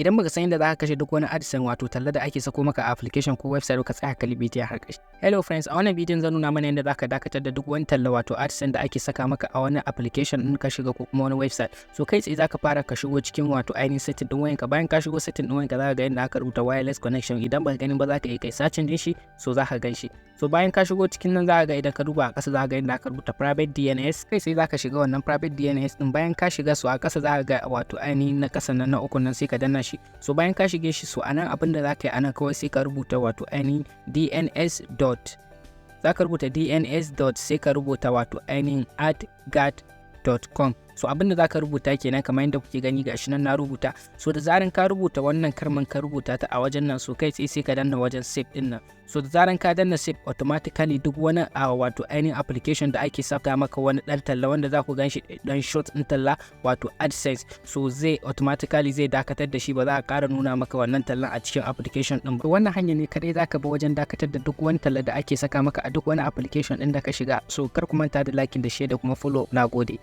idan baka san yadda za ka kashe duk wani AdSense wato talla da ake sako maka a application ko website ka tsaya kalli bidiyon har ƙarshe. Hello friends, a wannan bidiyon zan nuna mana yadda za ka dakatar da duk wani talla wato AdSense da ake saka maka a wani application in ka shiga ko kuma wani website. So kai tsaye za ka fara ka shigo cikin wato ainihin setting din wayanka. Bayan ka shigo setting din wayanka za ka ga yadda aka rubuta wireless connection. Idan baka gani ba za ka iya kai searching din shi, so za ka gan shi. So bayan ka shigo cikin nan za ka ga idan ka duba a ƙasa za ka ga yadda aka rubuta private DNS. Kai sai za ka shiga wannan private DNS din. Bayan ka shiga so a ƙasa za ka ga wato ainihin na ƙasa nan na uku nan sai ka danna shi. So bayan ka shige shi so anan abin da za ka yi anan kawai sai ka rubuta wato ainihin DNS dot. Za ka rubuta DNS dot sai ka rubuta wato ainihin adguard.com. So abin da za ka rubuta kenan kamar yadda kuke gani gashi nan na rubuta. So da zaran ka rubuta wannan kalman ka rubuta ta a wajen nan so kai tsaye sai ka danna wajen save din nan. So da zaran ka danna save automatically duk wani wato ainihin application da ake saka maka wani dan talla wanda za ku ganshi dan short din talla wato AdSense, so zai automatically zai dakatar da shi, ba za a ƙara nuna maka wannan tallan a cikin application din ba. Wannan hanya ne kadai za ka bi wajen dakatar da duk wani talla da ake saka maka a duk wani application din da ka shiga. So kar ku manta da like da share da kuma follow. Nagode.